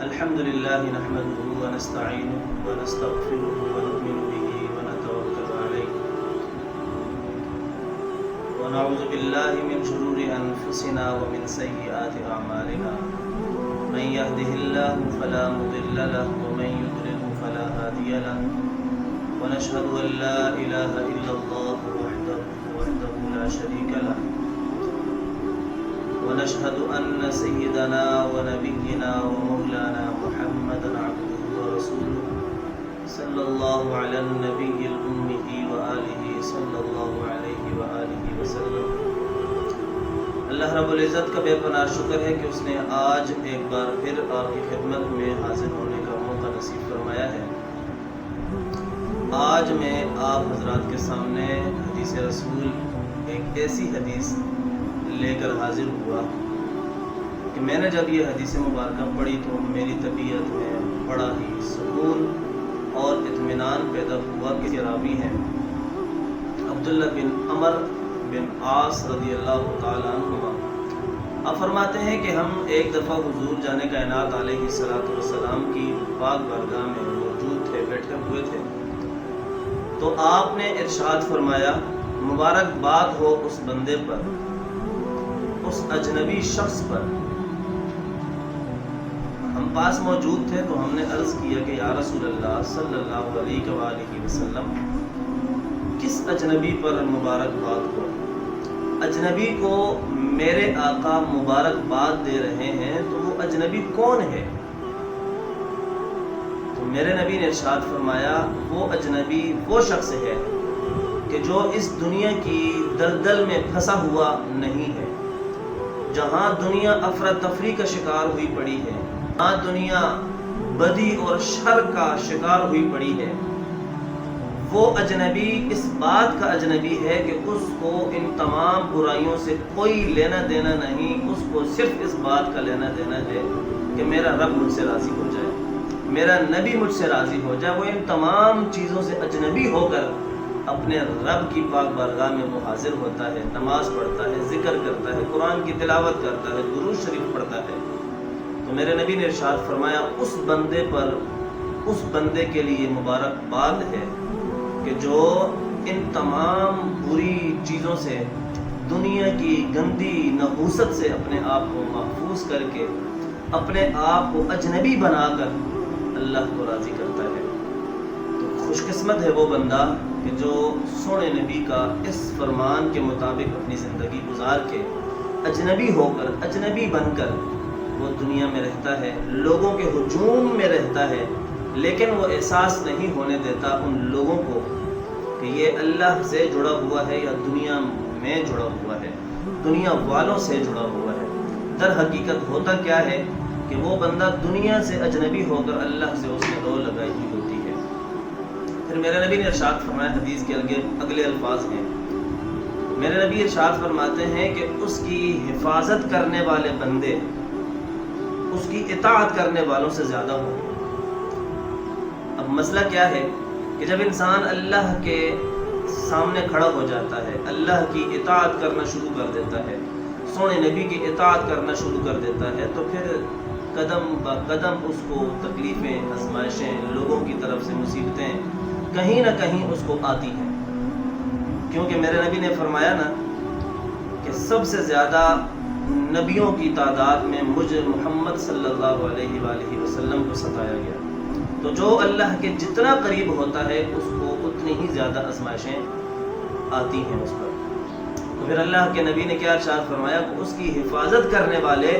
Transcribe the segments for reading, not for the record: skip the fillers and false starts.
الحمد لله نحمده ونستعينه ونستغفره ونؤمن به ونتوكل عليه ونعوذ بالله من شرور أنفسنا ومن سيئات أعمالنا من يهده الله فلا مضل له ومن يضلل فلا هادي له ونشهد أن لا إله إلا الله وحده لا شريك له ونشهد أن سيدنا ونبينا ومولانا محمدا عبده ورسوله صلى الله على النبي الأمي وآله صلى الله عليه وآله وسلم۔ اللہ رب العزت کا بے پناہ شکر ہے کہ اس نے آج ایک بار پھر آپ کی خدمت میں حاضر ہونے کا موقع نصیب فرمایا ہے۔ آج میں آپ حضرات کے سامنے حدیث رسول ایک ایسی حدیث لے کر حاضر ہوا کہ میں نے جب یہ حدیث مبارکہ پڑھی تو میری طبیعت میں بڑا ہی سکون اور اطمینان پیدا ہوا کہ راوی ہیں عبداللہ بن عمر بن عاص رضی اللہ تعالیٰ عنہما۔ آپ فرماتے ہیں کہ ہم ایک دفعہ حضور جانے کائنات علیہ السلام کی پاک بارگاہ میں موجود تھے، بیٹھے ہوئے تھے، تو آپ نے ارشاد فرمایا مبارکباد ہو اس بندے پر، اس اجنبی شخص پر۔ ہم پاس موجود تھے تو ہم نے عرض کیا کہ یا رسول اللہ صلی اللہ علیہ وآلہ وسلم کس اجنبی پر مبارکباد ہو؟ اجنبی کو میرے آقا مبارکباد دے رہے ہیں تو وہ اجنبی کون ہے؟ تو میرے نبی نے ارشاد فرمایا وہ اجنبی وہ شخص ہے کہ جو اس دنیا کی دلدل میں پھنسا ہوا نہیں ہے، جہاں دنیا افراتفری کا شکار ہوئی پڑی ہے، جہاں دنیا بدی اور شر کا شکار ہوئی پڑی ہے، وہ اجنبی اس بات کا اجنبی ہے کہ اس کو ان تمام برائیوں سے کوئی لینا دینا نہیں، اس کو صرف اس بات کا لینا دینا ہے کہ میرا رب مجھ سے راضی ہو جائے، میرا نبی مجھ سے راضی ہو جائے۔ وہ ان تمام چیزوں سے اجنبی ہو کر اپنے رب کی پاک بارگاہ میں وہ حاضر ہوتا ہے، نماز پڑھتا ہے، ذکر کرتا ہے، قرآن کی تلاوت کرتا ہے، درود شریف پڑھتا ہے۔ تو میرے نبی نے ارشاد فرمایا اس بندے پر، اس بندے کے لیے مبارکباد ہے کہ جو ان تمام بری چیزوں سے، دنیا کی گندی نحوست سے اپنے آپ کو محفوظ کر کے، اپنے آپ کو اجنبی بنا کر اللہ کو راضی کرتا ہے۔ تو خوش قسمت ہے وہ بندہ کہ جو سونے نبی کا اس فرمان کے مطابق اپنی زندگی گزار کے اجنبی ہو کر، اجنبی بن کر وہ دنیا میں رہتا ہے، لوگوں کے ہجوم میں رہتا ہے، لیکن وہ احساس نہیں ہونے دیتا ان لوگوں کو کہ یہ اللہ سے جڑا ہوا ہے یا دنیا میں جڑا ہوا ہے، دنیا والوں سے جڑا ہوا ہے۔ در حقیقت ہوتا کیا ہے کہ وہ بندہ دنیا سے اجنبی ہو کر اللہ سے اس نے رو لگائی ہوئی ہوتی ہے۔ پھر میرے نبی نے ارشاد فرمایا، حدیث کے اگلے الفاظ ہیں، میرے نبی ارشاد فرماتے ہیں کہ اس کی حفاظت کرنے والے بندے اس کی اطاعت کرنے والوں سے زیادہ ہوں۔ اب مسئلہ کیا ہے کہ جب انسان اللہ کے سامنے کھڑا ہو جاتا ہے، اللہ کی اطاعت کرنا شروع کر دیتا ہے، سونے نبی کی اطاعت کرنا شروع کر دیتا ہے، تو پھر قدم با قدم اس کو تکلیفیں، آزمائشیں، لوگوں کی طرف سے مصیبتیں کہیں نہ کہیں اس کو آتی ہیں، کیونکہ میرے نبی نے فرمایا نا کہ سب سے زیادہ نبیوں کی تعداد میں مجھے محمد صلی اللہ علیہ وآلہ وسلم کو ستایا گیا۔ تو جو اللہ کے جتنا قریب ہوتا ہے اس کو اتنی ہی زیادہ آزمائشیں آتی ہیں اس پر۔ تو پھر اللہ کے نبی نے کیا ارشاد فرمایا کہ اس کی حفاظت کرنے والے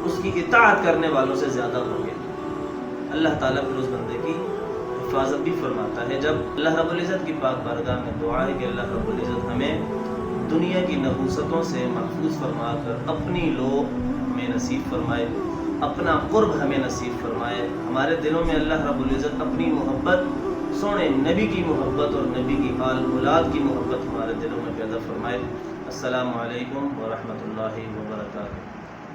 اس کی اطاعت کرنے والوں سے زیادہ ہوں گے۔ اللہ تعالیٰ پھر اس بندے کی حفاظت بھی فرماتا ہے۔ جب اللہ رب العزت کی پاک بارگاہ میں دعا ہے کہ اللہ رب العزت ہمیں دنیا کی نحوستوں سے محفوظ فرما کر اپنی لو ہمیں نصیب فرمائے، اپنا قرب ہمیں نصیب فرمائے، ہمارے دلوں میں اللہ رب العزت اپنی محبت، سونے نبی کی محبت اور نبی کی آل اولاد کی محبت ہمارے دلوں میں پیدا فرمائے۔ السلام علیکم ورحمۃ اللہ وبرکاتہ۔